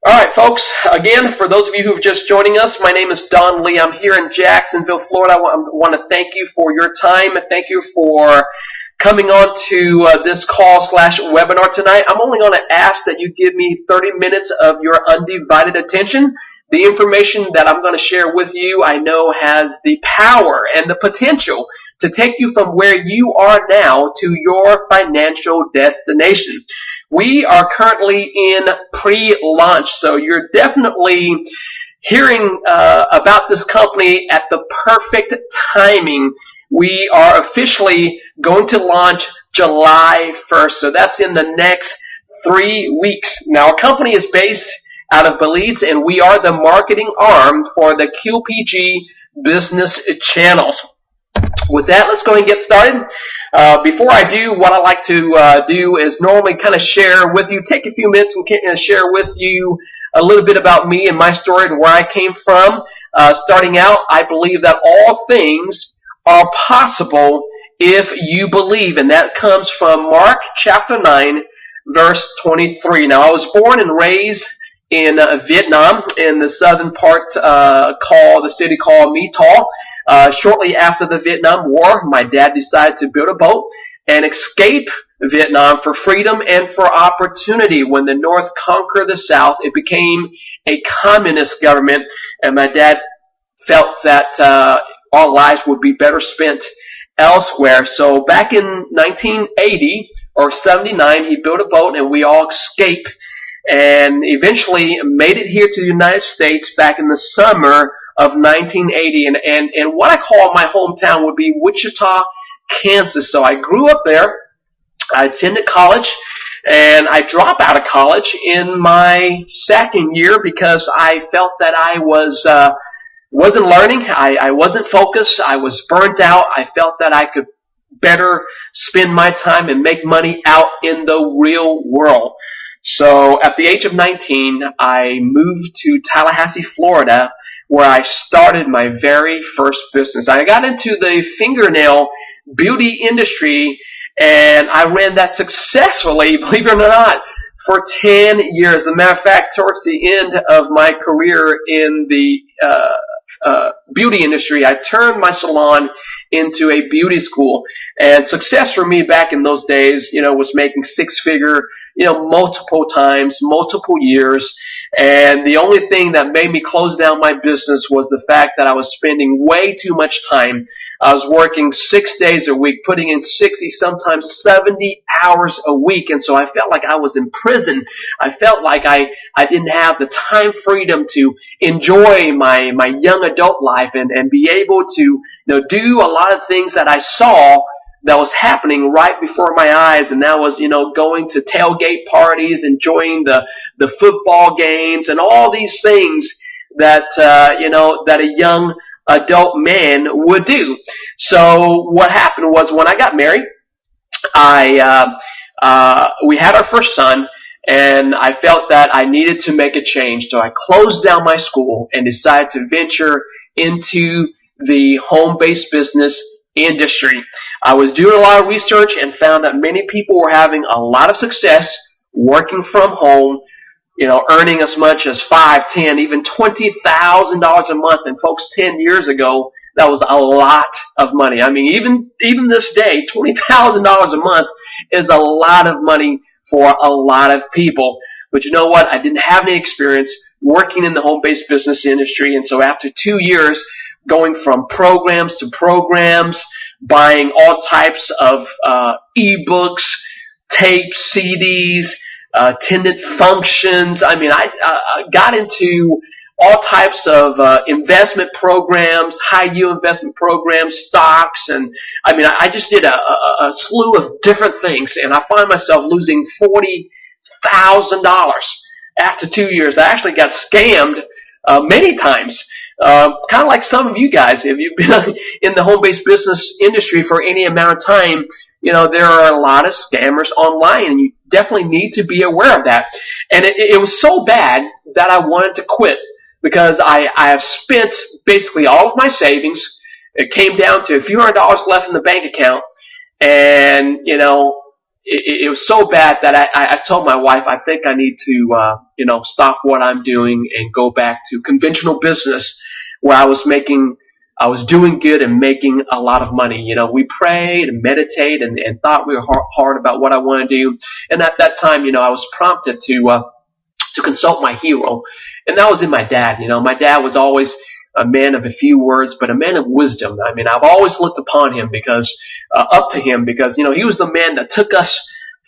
All right, folks. Again, for those of you who have just joining us, my name is Don Lee. I'm here in Jacksonville, Florida. I want to thank you for your time. Thank you for coming on to this call slash webinar tonight. I'm only going to ask that you give me 30 minutes of your undivided attention. The information that I'm going to share with you, I know, has the power and the potential to take you from where you are now to your financial destination. We are currently in pre-launch, so you're definitely hearing about this company at the perfect timing. We are officially going to launch July 1st, so that's in the next 3 weeks. Now, our company is based out of Belize, and we are the marketing arm for the QPG business channels. With that, let's go ahead and get started. Before I do, what I like to do is normally kind of share with you, take a few minutes and share with you a little bit about me and my story and where I came from. Starting out, I believe that all things are possible if you believe, and that comes from Mark chapter 9, verse 23. Now, I was born and raised in Vietnam, in the southern part, the city called My Tho. Shortly after the Vietnam War, my dad decided to build a boat and escape Vietnam for freedom and for opportunity. When the North conquered the South, it became a communist government, and my dad felt that our lives would be better spent elsewhere. So back in 1980 or 79, he built a boat, and we all escaped and eventually made it here to the United States back in the summer of 1980. And what I call my hometown would be Wichita, Kansas. So I grew up there. I attended college, and I dropped out of college in my second year because I felt that I wasn't learning. I wasn't focused. I was burnt out. I felt that I could better spend my time and make money out in the real world. So at the age of 19, I moved to Tallahassee, Florida, where I started my very first business. I got into the fingernail beauty industry, and I ran that successfully, believe it or not, for 10 years. As a matter of fact, towards the end of my career in the beauty industry, I turned my salon into a beauty school. And success for me back in those days, was making six-figure, multiple times, multiple years. And the only thing that made me close down my business was the fact that I was spending way too much time. I was working 6 days a week, putting in 60, sometimes 70 hours a week. And so I felt like I was in prison. I felt like I didn't have the time freedom to enjoy my young adult life and be able to do a lot of things that I saw that was happening right before my eyes, and that was, going to tailgate parties, enjoying the football games, and all these things that, that a young adult man would do. So what happened was when I got married, we had our first son, and I felt that I needed to make a change. So I closed down my school and decided to venture into the home-based business industry. I was doing a lot of research and found that many people were having a lot of success working from home, earning as much as $5, $10, even $20,000 a month. And folks, 10 years ago, that was a lot of money. I mean, even this day, $20,000 a month is a lot of money for a lot of people. But you know what? I didn't have any experience working in the home-based business industry. And so after 2 years, going from programs to programs, buying all types of e-books, tapes, CDs, attended functions. I mean, I got into all types of investment programs, high-yield investment programs, stocks, and I mean, I just did a slew of different things, and I find myself losing $40,000 after 2 years. I actually got scammed many times. Kind of like some of you guys, if you've been in the home-based business industry for any amount of time, there are a lot of scammers online, and you definitely need to be aware of that. And it was so bad that I wanted to quit because I have spent basically all of my savings. It came down to a few $100s left in the bank account, and, it was so bad that I told my wife, I think I need to, stop what I'm doing and go back to conventional business where I was doing good and making a lot of money. We prayed and meditated and thought we were hard about what I want to do. And at that time, I was prompted to consult my hero. And that was in my dad. My dad was always a man of a few words, but a man of wisdom. I mean, I've always looked upon him up to him because, he was the man that took us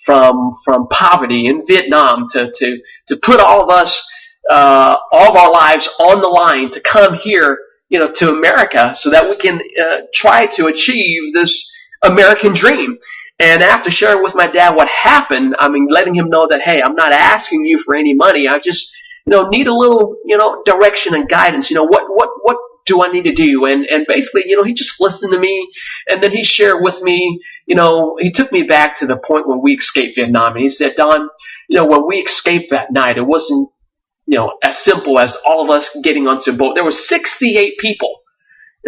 from poverty in Vietnam to put all of us, all of our lives on the line to come here, to America so that we can try to achieve this American dream. And after sharing with my dad what happened, letting him know that, hey, I'm not asking you for any money. I just, need a little, direction and guidance. What do I need to do? And basically, he just listened to me, and then he shared with me, he took me back to the point when we escaped Vietnam. And he said, Don, when we escaped that night, it wasn't, as simple as all of us getting onto a boat. There were 68 people,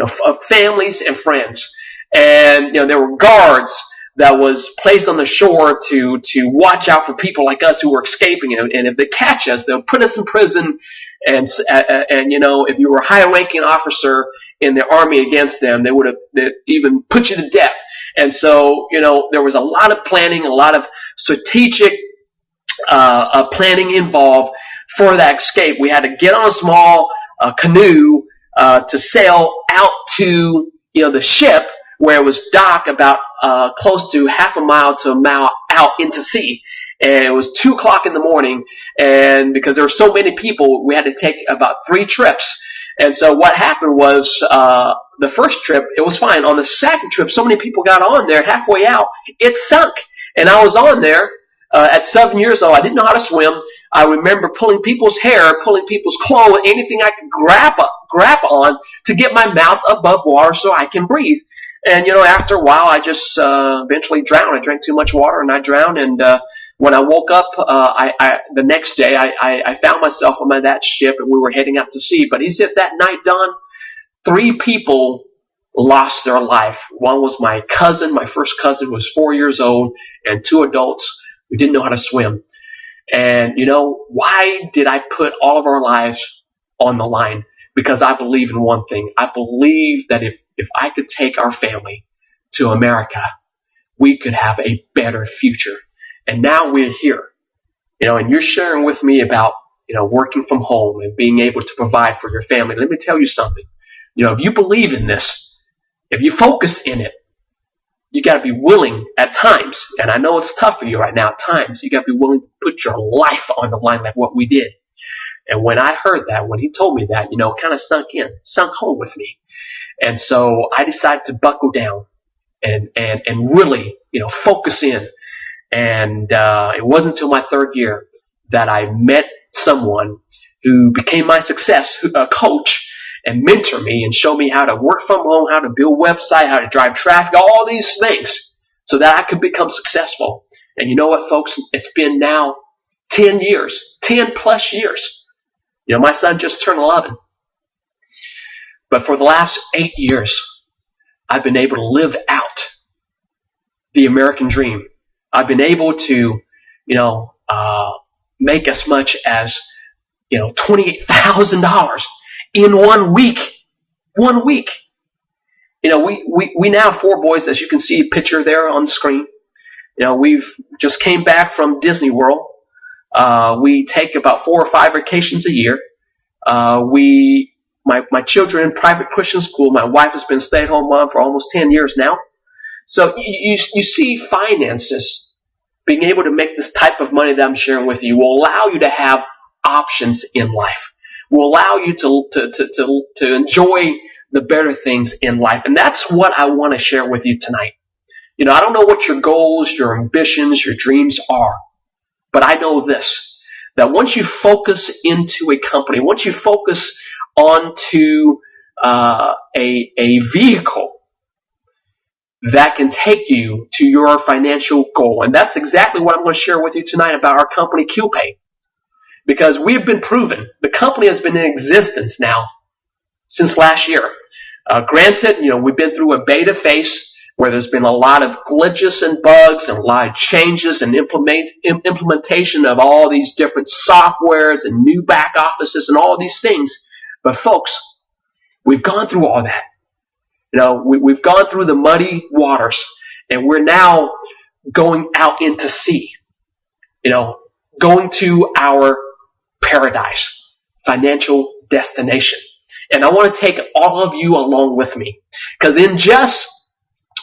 of families and friends. And, there were guards that was placed on the shore to watch out for people like us who were escaping. And if they catch us, they'll put us in prison. And if you were a high-ranking officer in the army against them, they would have even put you to death. And so, there was a lot of planning, a lot of strategic planning involved for that escape. We had to get on a small canoe to sail out to the ship where it was docked about close to half a mile to a mile out into sea. And it was 2 o'clock in the morning, and because there were so many people, we had to take about 3 trips. And so what happened was the first trip, it was fine. On the second trip, so many people got on there, halfway out, it sunk. And I was on there at 7 years old. I didn't know how to swim. I remember pulling people's hair, pulling people's clothes, anything I could grab on to get my mouth above water so I can breathe. And, after a while, I just eventually drowned. I drank too much water, and I drowned. And when I woke up the next day, I found myself on that ship, and we were heading out to sea. But he said that night, Don, 3 people lost their life. One was my cousin, my first cousin, who was 4 years old, and 2 adults who didn't know how to swim. And, why did I put all of our lives on the line? Because I believe in one thing. I believe that if I could take our family to America, we could have a better future. And now we're here, and you're sharing with me about, working from home and being able to provide for your family. Let me tell you something. If you believe in this, if you focus in it, you got to be willing at times, and I know it's tough for you right now at times, you got to be willing to put your life on the line like what we did. And when I heard that, when he told me that, it kind of sunk home with me. And so I decided to buckle down and really, focus in. And it wasn't until my 3rd year that I met someone who became my success coach and mentor me and show me how to work from home, how to build a website, how to drive traffic, all these things so that I could become successful. And you know what, folks? It's been now 10 years, 10 plus years. My son just turned 11. But for the last 8 years, I've been able to live out the American dream. I've been able to, make as much as, $28,000 in 1 week. 1 week. We now have 4 boys, as you can see a picture there on the screen. We've just came back from Disney World. We take about 4 or 5 vacations a year. My children in private Christian school. My wife has been a stay-at-home mom for almost 10 years now. So you see finances, being able to make this type of money that I'm sharing with you will allow you to have options in life. Will allow you to enjoy the better things in life. And that's what I want to share with you tonight. I don't know what your goals, your ambitions, your dreams are. But I know this, that once you focus into a company, once you focus onto a vehicle that can take you to your financial goal. And that's exactly what I'm going to share with you tonight about our company, QPay. Because we've been proven, the company has been in existence now since last year. Granted, we've been through a beta phase where there's been a lot of glitches and bugs and a lot of changes and implementation of all these different softwares and new back offices and all these things. But folks, we've gone through all that. We've gone through the muddy waters, and we're now going out into sea. Going to our paradise, financial destination. And I want to take all of you along with me, because in just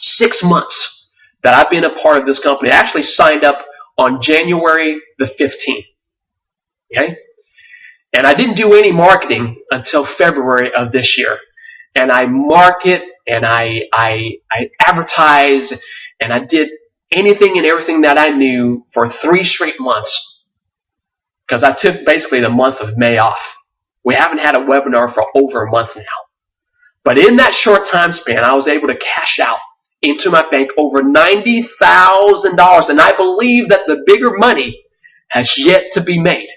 6 months that I've been a part of this company, I actually signed up on January the 15th. Okay? And I didn't do any marketing until February of this year. And I market and I advertise and I did anything and everything that I knew for 3 straight months, because I took basically the month of May off. We haven't had a webinar for over a month now. But in that short time span, I was able to cash out into my bank over $90,000. And I believe that the bigger money has yet to be made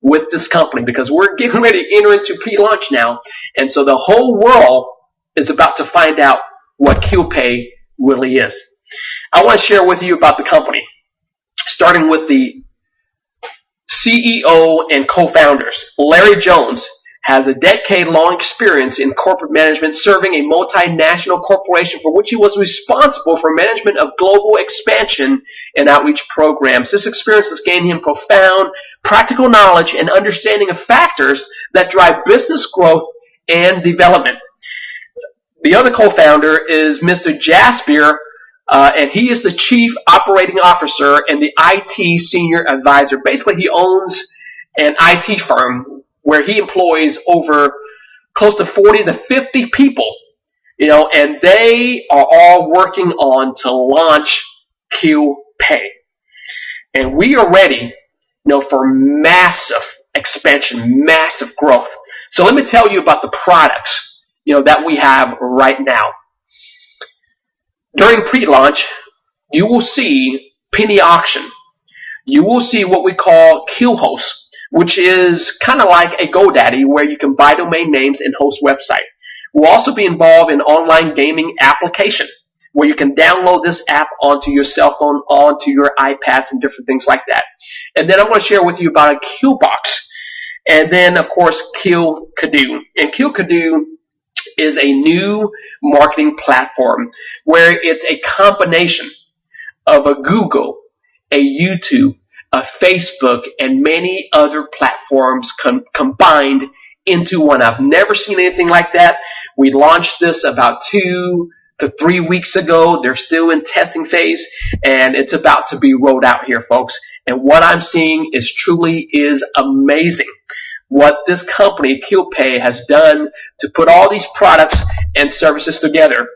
with this company, because we're getting ready to enter into pre-launch now. And so the whole world is about to find out what QPay really is. I want to share with you about the company, starting with the CEO and co-founders. Larry Jones has a decade-long experience in corporate management, serving a multinational corporation for which he was responsible for management of global expansion and outreach programs. This experience has gained him profound practical knowledge and understanding of factors that drive business growth and development. The other co-founder is Mr. Jaspier, and he is the Chief Operating Officer and the IT Senior Advisor. Basically, he owns an IT firm where he employs over close to 40 to 50 people, and they are all working on to launch QPay. And we are ready, for massive expansion, massive growth. So let me tell you about the products, that we have right now. During pre-launch, you will see Penny Auction. You will see what we call QHost, which is kind of like a GoDaddy where you can buy domain names and host website. We'll also be involved in online gaming application where you can download this app onto your cell phone, onto your iPads, and different things like that. And then I want to share with you about a QBox. And then, of course, QKadoo. And QKadoo is a new marketing platform where it's a combination of a Google, a YouTube, a Facebook, and many other platforms combined into one. I've never seen anything like that. We launched this about 2 to 3 weeks ago. They're still in testing phase, and it's about to be rolled out here, folks. And what I'm seeing is amazing. What this company, QPay, has done to put all these products and services together.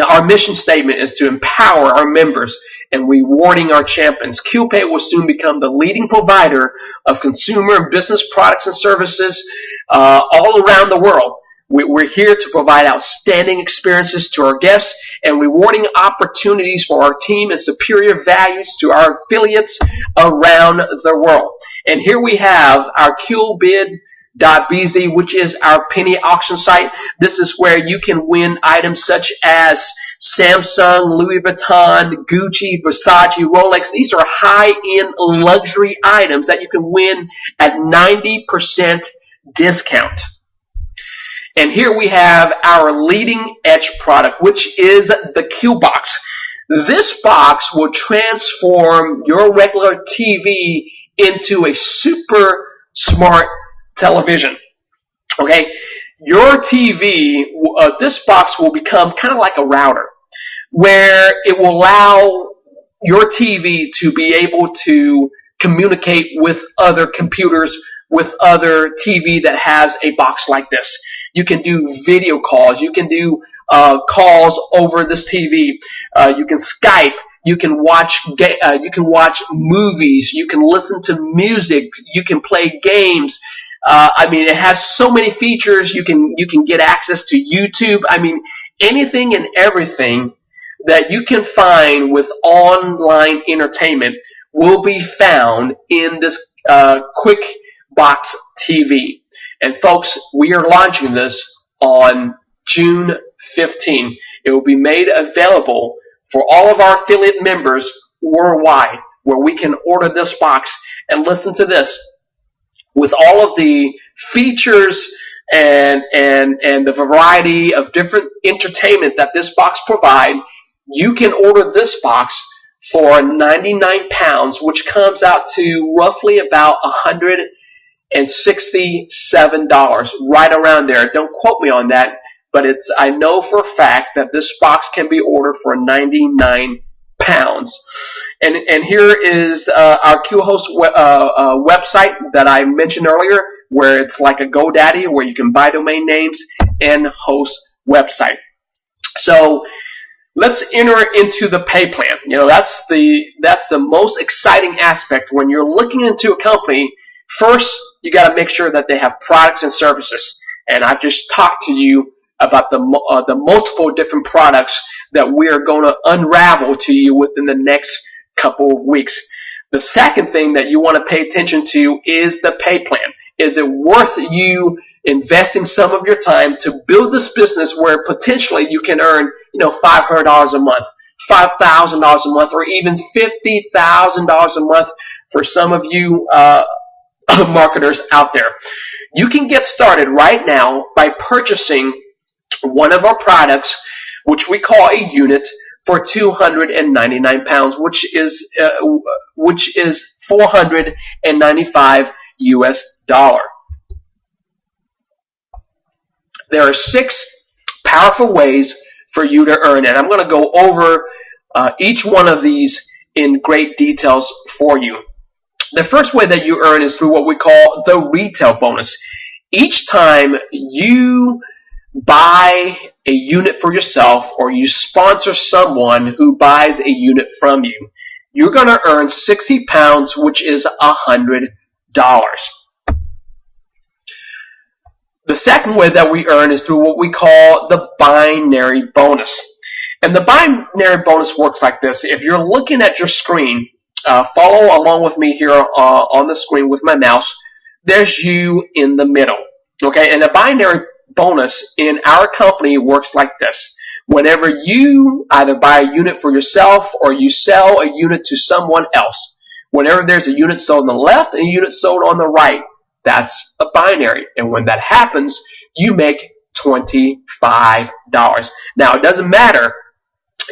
Our mission statement is to empower our members and rewarding our champions. QPay will soon become the leading provider of consumer and business products and services all around the world. We're here to provide outstanding experiences to our guests and rewarding opportunities for our team and superior values to our affiliates around the world. And here we have our QBid.bz, which is our penny auction site. This is where you can win items such as Samsung, Louis Vuitton, Gucci, Versace, Rolex. These are high-end luxury items that you can win at 90% discount. And here we have our leading edge product, which is the QBox. This box will transform your regular TV into a super smart television. Okay, your TV, this box will become kind of like a router, where it will allow your TV to be able to communicate with other computers, with other TV that has a box like this. You can do video calls. You can do calls over this TV. You can Skype. You can watch movies. You can listen to music. You can play games. It has so many features. You can get access to YouTube. Anything and everything that you can find with online entertainment will be found in this Quick Box TV. And folks, we are launching this on June 15. It will be made available for all of our affiliate members worldwide, where we can order this box. And listen to this, with all of the features and the variety of different entertainment that this box provides, you can order this box for 99 pounds, which comes out to roughly about $167, right around there. Don't quote me on that, but I know for a fact that this box can be ordered for 99 pounds. And here is our QHost website that I mentioned earlier, where it's like a GoDaddy, where you can buy domain names and host website. So let's enter into the pay plan. That's the most exciting aspect when you're looking into a company. First, you got to make sure that they have products and services. And I've just talked to you about the multiple different products that we are going to unravel to you within the next couple of weeks. The second thing that you want to pay attention to is the pay plan. Is it worth you investing some of your time to build this business where potentially you can earn $500 a month, $5,000 a month, or even $50,000 a month for some of you marketers out there? You can get started right now by purchasing one of our products, which we call a unit, for 299 pounds, which is $495 US. There are 6 powerful ways for you to earn, and I'm going to go over each one of these in great details for you. The first way that you earn is through what we call the retail bonus. Each time you buy a unit for yourself, or you sponsor someone who buys a unit from you, you're going to earn 60 pounds, which is $100. The second way that we earn is through what we call the binary bonus. And the binary bonus works like this. If you're looking at your screen, follow along with me here on the screen with my mouse. There's you in the middle. Okay, and the binary bonus in our company works like this. Whenever you either buy a unit for yourself or you sell a unit to someone else, whenever there's a unit sold on the left and a unit sold on the right, that's a binary. And when that happens, you make $25. Now, it doesn't matter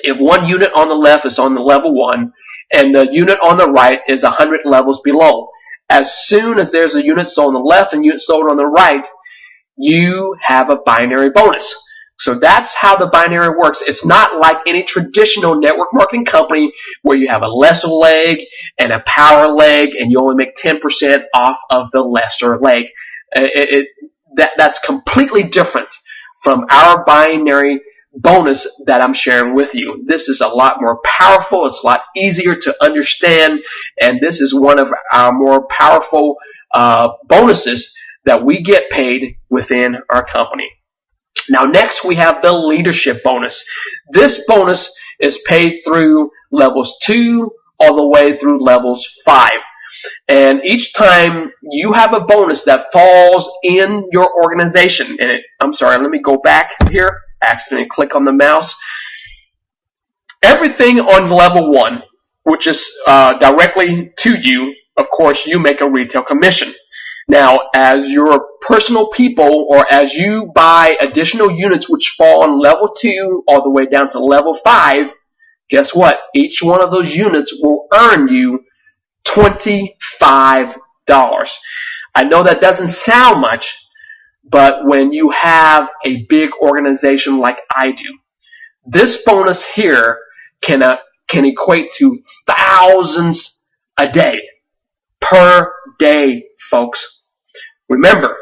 if one unit on the left is on the level 1 and the unit on the right is 100 levels below. As soon as there's a unit sold on the left and a unit sold on the right, you have a binary bonus. So that's how the binary works. It's not like any traditional network marketing company where you have a lesser leg and a power leg and you only make 10% off of the lesser leg. That's completely different from our binary bonus that I'm sharing with you. This is a lot more powerful. It's a lot easier to understand, and this is one of our more powerful bonuses that we get paid within our company. Now, next we have the leadership bonus. This bonus is paid through levels 2 all the way through levels 5. And each time you have a bonus that falls in your organization, and I'm sorry, let me go back here. Accidentally click on the mouse. Everything on level 1, which is directly to you, of course, you make a retail commission. Now, as your personal people, or as you buy additional units which fall on level 2 all the way down to level 5, guess what? Each one of those units will earn you $25. I know that doesn't sound much, but when you have a big organization like I do, this bonus here can equate to thousands a day, per day, folks. Remember,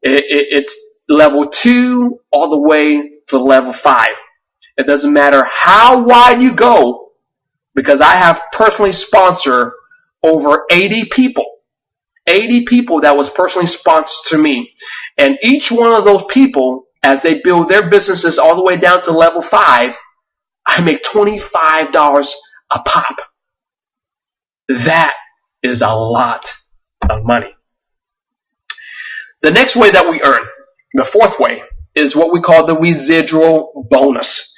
it's level 2 all the way to level 5. It doesn't matter how wide you go, because I have personally sponsored over 80 people that was personally sponsored to me. And each one of those people, as they build their businesses all the way down to level 5, I make $25 a pop. That is a lot of money. The next way that we earn, the fourth way, is what we call the residual bonus.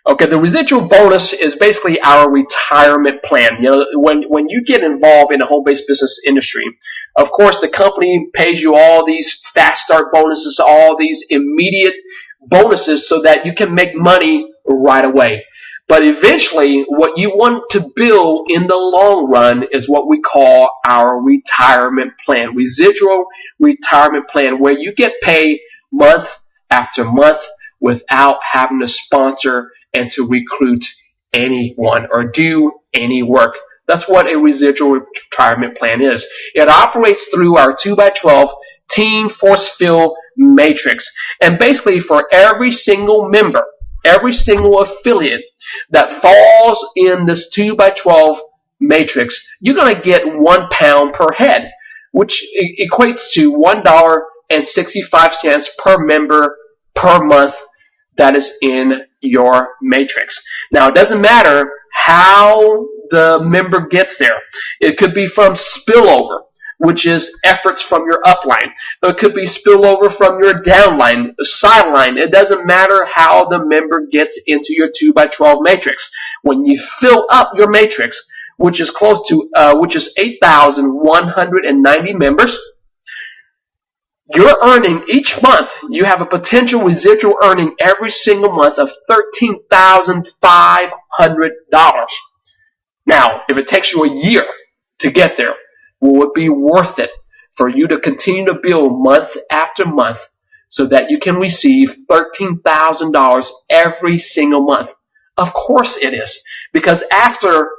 Okay, the residual bonus is basically our retirement plan. When you get involved in the home-based business industry, of course, the company pays you all these fast start bonuses, all these immediate bonuses so that you can make money right away. But eventually, what you want to build in the long run is what we call our retirement plan, residual retirement plan, where you get paid month after month without having to sponsor and to recruit anyone or do any work. That's what a residual retirement plan is. It operates through our 2x12 team force field matrix. And basically for every single member, every single affiliate that falls in this 2x12 matrix, you're going to get £1 per head, which equates to $1.65 per member per month that is in your matrix. Now, it doesn't matter how the member gets there. It could be from spillover, which is efforts from your upline. It could be spillover from your downline, sideline. It doesn't matter how the member gets into your 2x12 matrix. When you fill up your matrix, which is 8,190 members, you're earning each month, you have a potential residual earning every single month of $13,500. Now, if it takes you a year to get there, will it be worth it for you to continue to build month after month so that you can receive $13,000 every single month? Of course it is. Because after,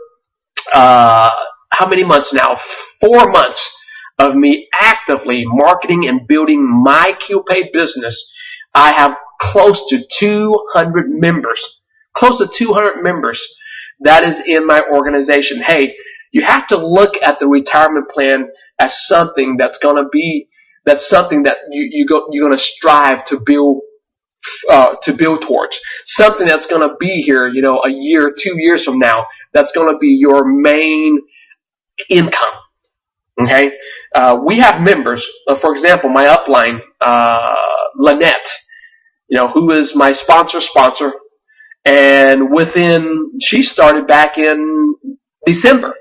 how many months now? 4 months of me actively marketing and building my QPay business, I have close to 200 members. Close to 200 members that is in my organization. Hey, you have to look at the retirement plan as something that's going to be, that's something that you're going to strive to build towards. Something that's going to be here, a year, 2 years from now, that's going to be your main income. Okay, we have members. For example, my upline, Lynette, who is my sponsor, and she started back in December,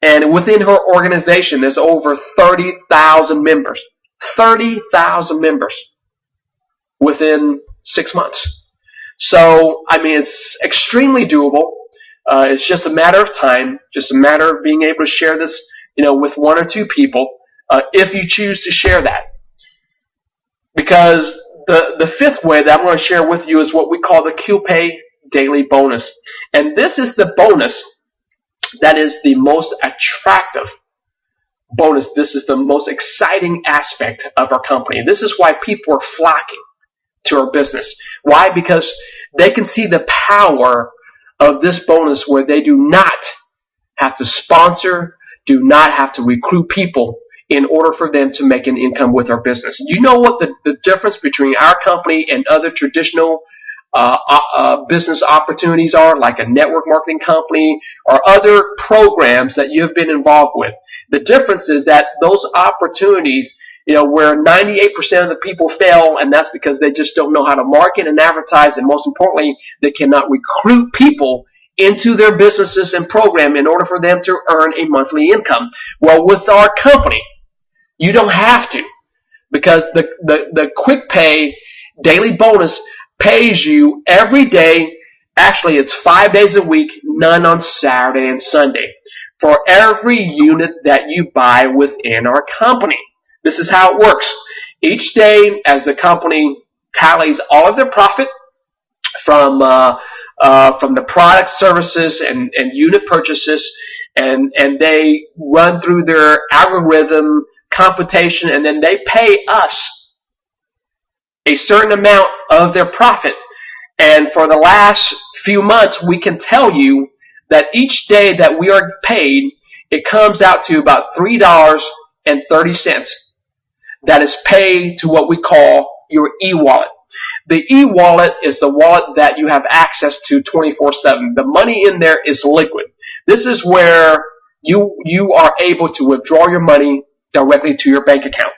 and within her organization, there's over 30,000 members. 30,000 members within 6 months. So, it's extremely doable. It's just a matter of time, just a matter of being able to share this with 1 or 2 people, if you choose to share that. Because the fifth way that I'm going to share with you is what we call the QPay Daily Bonus. And this is the bonus that is the most attractive bonus. This is the most exciting aspect of our company. This is why people are flocking to our business. Why? Because they can see the power of this bonus where they do not have to sponsor, do not have to recruit people in order for them to make an income with our business. You know what the difference between our company and other traditional business opportunities are, like a network marketing company or other programs that you have been involved with? The difference is that those opportunities, where 98% of the people fail, and that's because they just don't know how to market and advertise, and most importantly, they cannot recruit people into their businesses and program in order for them to earn a monthly income. Well, with our company, you don't have to, because the Quick Pay Daily Bonus pays you every day. Actually, it's 5 days a week, none on Saturday and Sunday, for every unit that you buy within our company. This is how it works. Each day, as the company tallies all of their profit from the product, services, and unit purchases, and they run through their algorithm computation, and then they pay us a certain amount of their profit. And for the last few months, we can tell you that each day that we are paid, it comes out to about $3.30 that is paid to what we call your e-wallet. The e-wallet is the wallet that you have access to 24/7. The money in there is liquid. This is where you are able to withdraw your money directly to your bank account.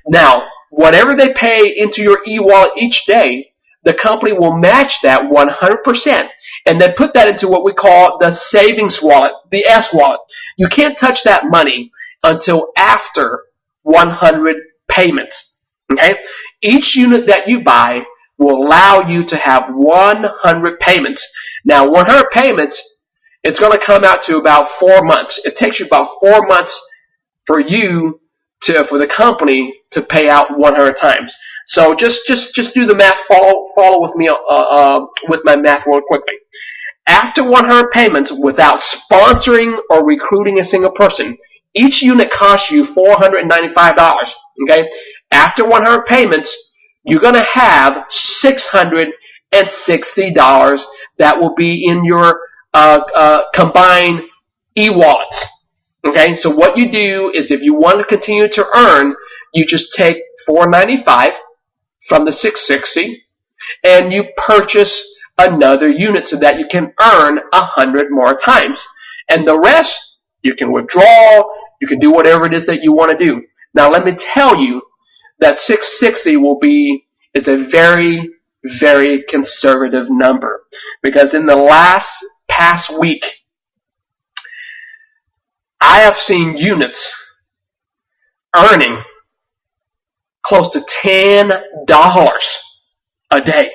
Now, whatever they pay into your e-wallet each day, the company will match that 100%, and then put that into what we call the savings wallet, the S wallet. You can't touch that money until after 100 payments. Okay? Each unit that you buy will allow you to have 100 payments. Now, 100 payments, it's going to come out to about 4 months. It takes you about 4 months for the company to pay out 100 times. So just do the math. Follow with me with my math real quickly. After 100 payments, without sponsoring or recruiting a single person, each unit costs you $495. Okay. After 100 payments, you're going to have $660 that will be in your combined e-wallets. Okay, so what you do is, if you want to continue to earn, you just take $495 from the $660 and you purchase another unit so that you can earn 100 more times. And the rest, you can withdraw, you can do whatever it is that you want to do. Now, let me tell you that $660 is a very, very conservative number, because in the past week, I have seen units earning close to $10 a day.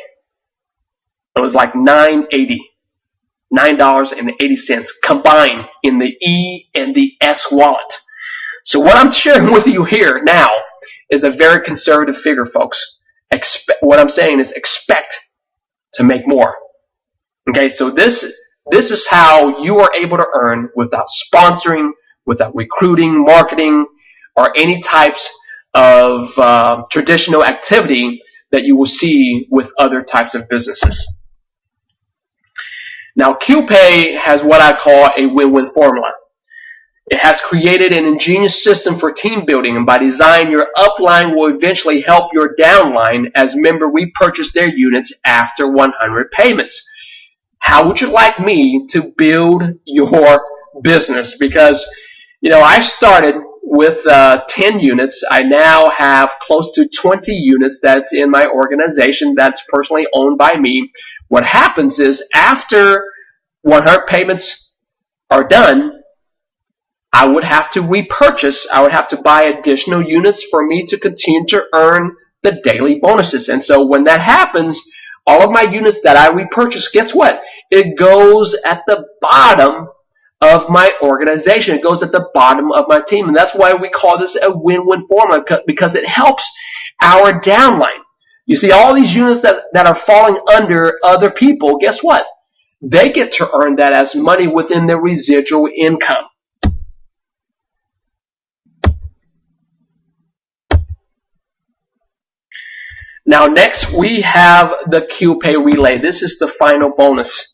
It was like $9.80 combined in the E and the S wallet. So what I'm sharing with you here now is a very conservative figure, folks. What I'm saying is, expect to make more. Okay, so this is how you are able to earn without sponsoring, without recruiting, marketing, or any types of traditional activity that you will see with other types of businesses. Now, QPay has what I call a win-win formula. It has created an ingenious system for team building, and by design, your upline will eventually help your downline as member repurchase their units after 100 payments. How would you like me to build your business? Because, I started with 10 units. I now have close to 20 units that's in my organization that's personally owned by me. What happens is, after 100 payments are done, I would have to repurchase. I would have to buy additional units for me to continue to earn the daily bonuses. And so when that happens, all of my units that I repurchase, guess what? It goes at the bottom of my organization. It goes at the bottom of my team. And that's why we call this a win-win formula, because it helps our downline. You see, all these units that are falling under other people, guess what? They get to earn that as money within their residual income. Now, next we have the QPay Relay. This is the final bonus,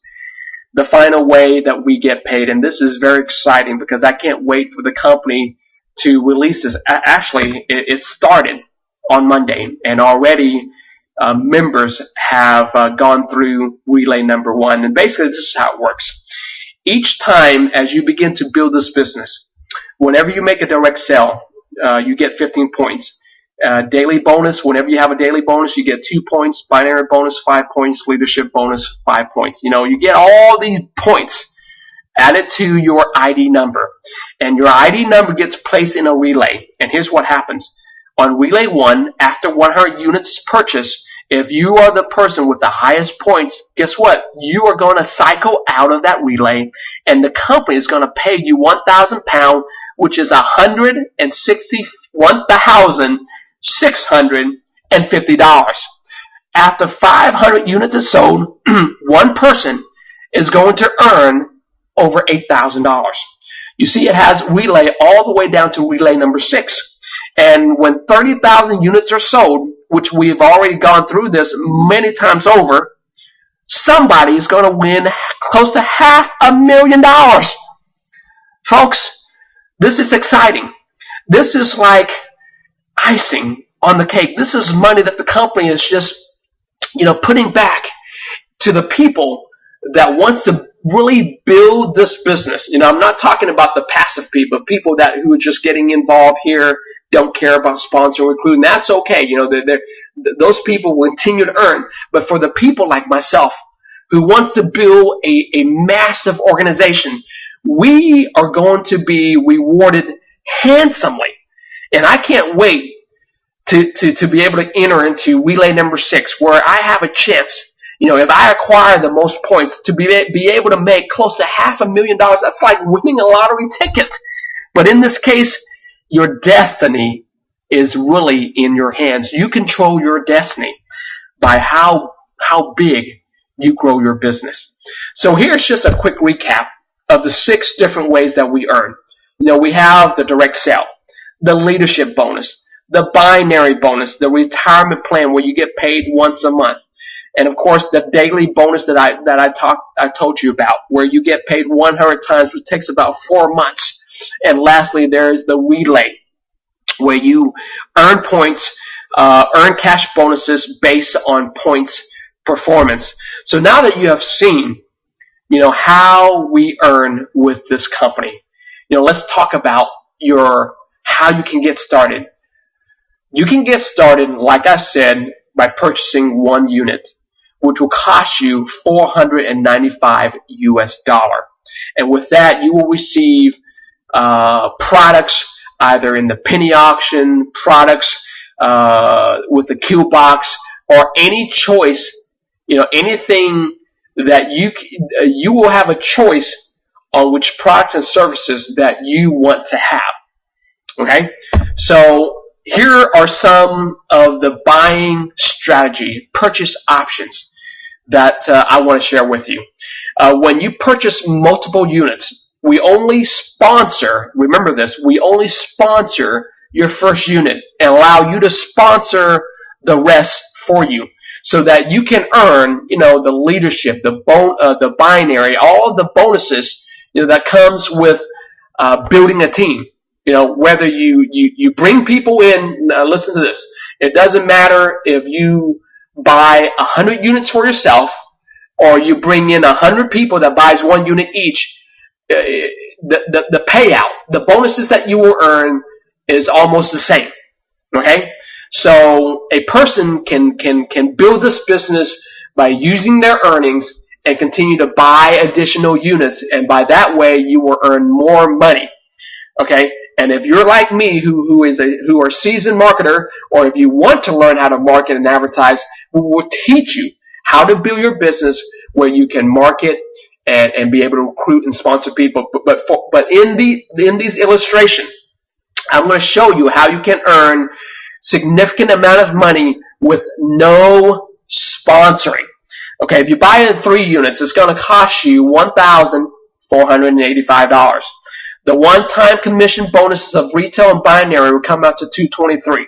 the final way that we get paid. And this is very exciting, because I can't wait for the company to release this. Actually, it started on Monday, and already members have gone through Relay number 1. And basically, this is how it works. Each time as you begin to build this business, whenever you make a direct sale, you get 15 points. Daily bonus, whenever you have a daily bonus, you get 2 points. Binary bonus, 5 points. Leadership bonus, 5 points. You get all these points added to your ID number. And your ID number gets placed in a relay. And here's what happens. On Relay 1, after 100 units is purchased, if you are the person with the highest points, guess what? You are going to cycle out of that relay, and the company is going to pay you £1,000, which is $161,650. After 500 units are sold, one person is going to earn over $8,000. You see, it has relay all the way down to relay number 6. And when 30,000 units are sold, which we've already gone through this many times over, somebody is going to win close to $500,000. Folks, this is exciting. This is like icing on the cake. This is money that the company is just, putting back to the people that wants to really build this business. I'm not talking about the passive people that who are just getting involved here don't care about sponsor recruiting. That's okay. Those people will continue to earn. But for the people like myself who wants to build a massive organization, we are going to be rewarded handsomely. And I can't wait to be able to enter into relay number 6, where I have a chance. If I acquire the most points, to be able to make close to $500,000, that's like winning a lottery ticket. But in this case, your destiny is really in your hands. You control your destiny by how big you grow your business. So here's just a quick recap of the 6 different ways that we earn. We have the direct sale, the leadership bonus, the binary bonus, the retirement plan where you get paid once a month, and of course the daily bonus that I told you about, where you get paid 100 times, which takes about 4 months. And lastly, there's the relay, where you earn points, earn cash bonuses based on points performance. So now that you have seen, how we earn with this company, let's talk about how you can get started. You can get started, like I said, by purchasing 1 unit, which will cost you $495 US. And with that, you will receive products either in the penny auction, products with the Q box, or any choice, anything that you will have a choice on which products and services that you want to have. Okay, so here are some of the buying strategy, purchase options that I want to share with you. When you purchase multiple units, we only sponsor, remember this, we only sponsor your first unit and allow you to sponsor the rest for you, so that you can earn, the leadership, the binary, all of the bonuses, that comes with building a team. Whether you bring people in, listen to this, it doesn't matter if you buy 100 units for yourself or you bring in 100 people that buys 1 unit each. The payout, the bonuses that you will earn is almost the same. Okay? So a person can build this business by using their earnings and continue to buy additional units, and by that way you will earn more money. Okay? And if you're like me, who are a seasoned marketer, or if you want to learn how to market and advertise, we will teach you how to build your business where you can market and be able to recruit and sponsor people. But in these illustrations, I'm going to show you how you can earn significant amount of money with no sponsoring. Okay, if you buy in 3 units, it's going to cost you $1,485. The one-time commission bonuses of retail and binary will come out to $223.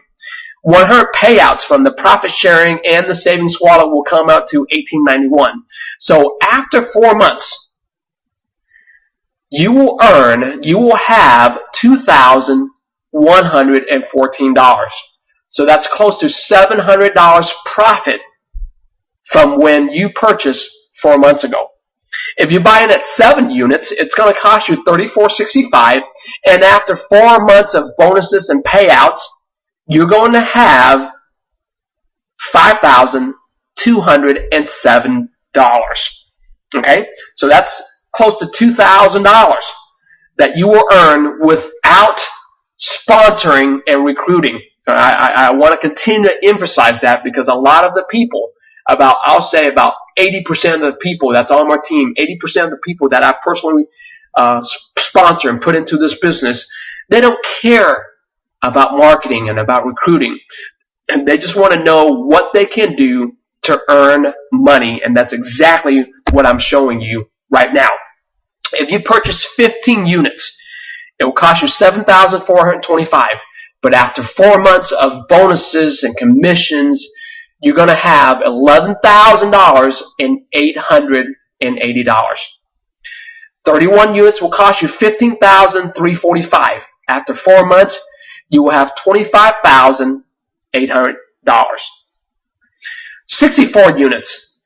100 payouts from the profit sharing and the savings wallet will come out to $1891. So after 4 months, you will have $2,114. So that's close to $700 profit from when you purchased 4 months ago. If you buy in at 7 units, it's going to cost you $34.65, and after 4 months of bonuses and payouts, you're going to have $5,207. Okay, so that's close to $2,000 that you will earn without sponsoring and recruiting. I want to continue to emphasize that, because a lot of the people, I'll say about 80% of the people that's on my team, 80% of the people that I personally sponsor and put into this business, they don't care about marketing and about recruiting. And they just want to know what they can do to earn money, and that's exactly what I'm showing you right now. If you purchase 15 units, it will cost you $7,425. But after 4 months of bonuses and commissions, you're going to have $11,880. 31 units will cost you $15,345. After 4 months, you will have $25,800. 64 units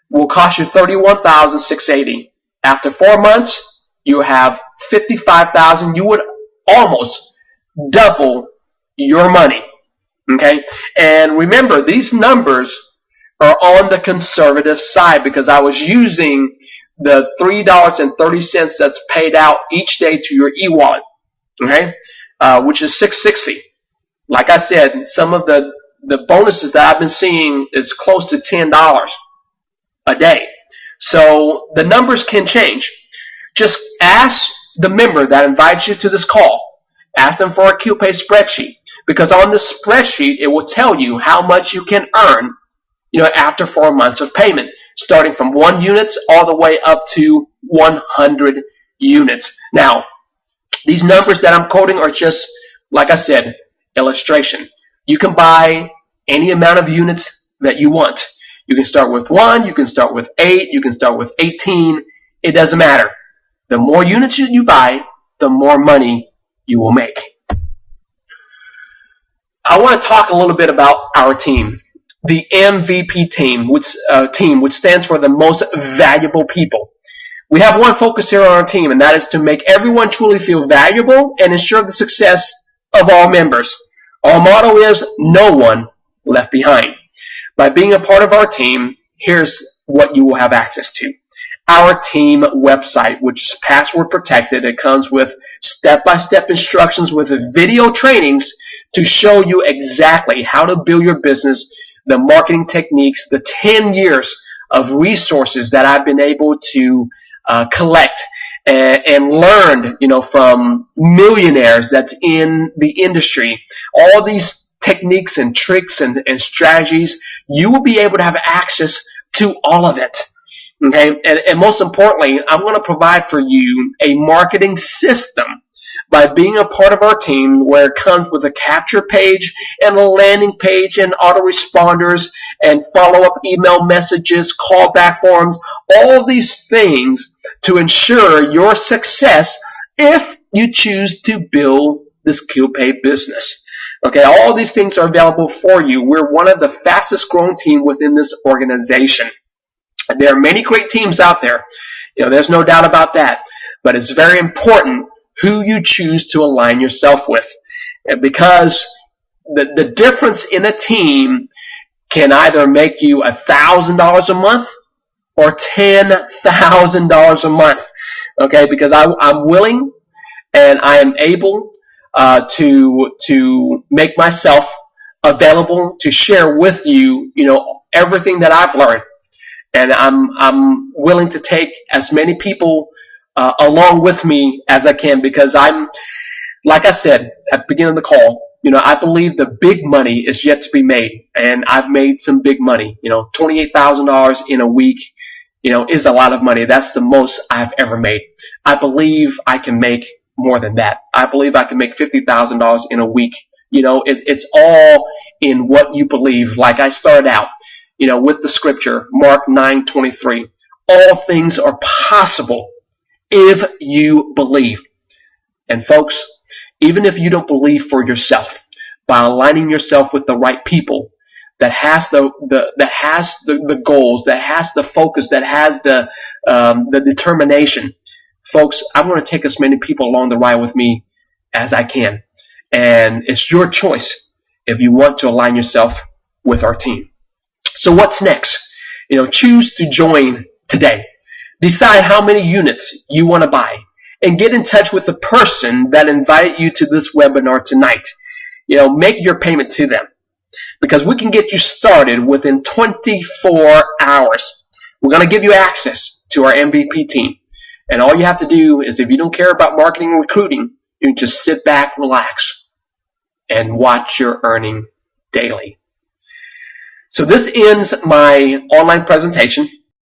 will cost you $31,680. After 4 months, you have $55,000. You would almost double your money. Okay? And remember, these numbers are on the conservative side because I was using the $3.30 that's paid out each day to your e-wallet, okay, which is $6.60. Like I said, some of the bonuses that I've been seeing is close to $10 a day. So the numbers can change. Just ask the member that invites you to this call. Ask them for a QPay spreadsheet, because on this spreadsheet it will tell you how much you can earn, after 4 months of payment, starting from 1 unit all the way up to 100 units. Now, these numbers that I'm quoting are just, like I said, illustration. You can buy any amount of units that you want. You can start with 1, you can start with 8, you can start with 18. It doesn't matter. The more units you buy, the more money you will make. I want to talk a little bit about our team. The MVP team, which stands for the most valuable people. We have one focus here on our team, and that is to make everyone truly feel valuable and ensure the success of all members. Our motto is no one left behind. By being a part of our team, here's what you will have access to. Our team website, which is password protected. It comes with step-by-step instructions with video trainings to show you exactly how to build your business, the marketing techniques, the 10 years of resources that I've been able to collect and learned, from millionaires that's in the industry. All these techniques and tricks and strategies, you will be able to have access to all of it. Okay, and most importantly, I'm going to provide for you a marketing system by being a part of our team, where it comes with a capture page and a landing page and autoresponders and follow-up email messages, callback forms, all of these things to ensure your success if you choose to build this QPay business. Okay, all these things are available for you. We're one of the fastest growing teams within this organization. There are many great teams out there. There's no doubt about that. But it's very important who you choose to align yourself with, because the difference in a team can either make you $1,000 a month or $10,000 a month. Okay, because I'm willing and I am able to make myself available to share with you, everything that I've learned. And I'm willing to take as many people along with me as I can, because like I said at the beginning of the call, I believe the big money is yet to be made, and I've made some big money. $28,000 in a week, is a lot of money. That's the most I've ever made. I believe I can make more than that. I believe I can make $50,000 in a week. It's all in what you believe. Like I started out, with the scripture, Mark 9:23. All things are possible if you believe. And folks, even if you don't believe for yourself, by aligning yourself with the right people that has the goals, that has the focus, that has the determination, folks, I want to take as many people along the ride with me as I can. And it's your choice if you want to align yourself with our team. So what's next? Choose to join today. Decide how many units you want to buy, and get in touch with the person that invited you to this webinar tonight. Make your payment to them, because we can get you started within 24 hours. We're going to give you access to our MVP team. And all you have to do is, if you don't care about marketing and recruiting, you can just sit back, relax, and watch your earning daily. So this ends my online presentation.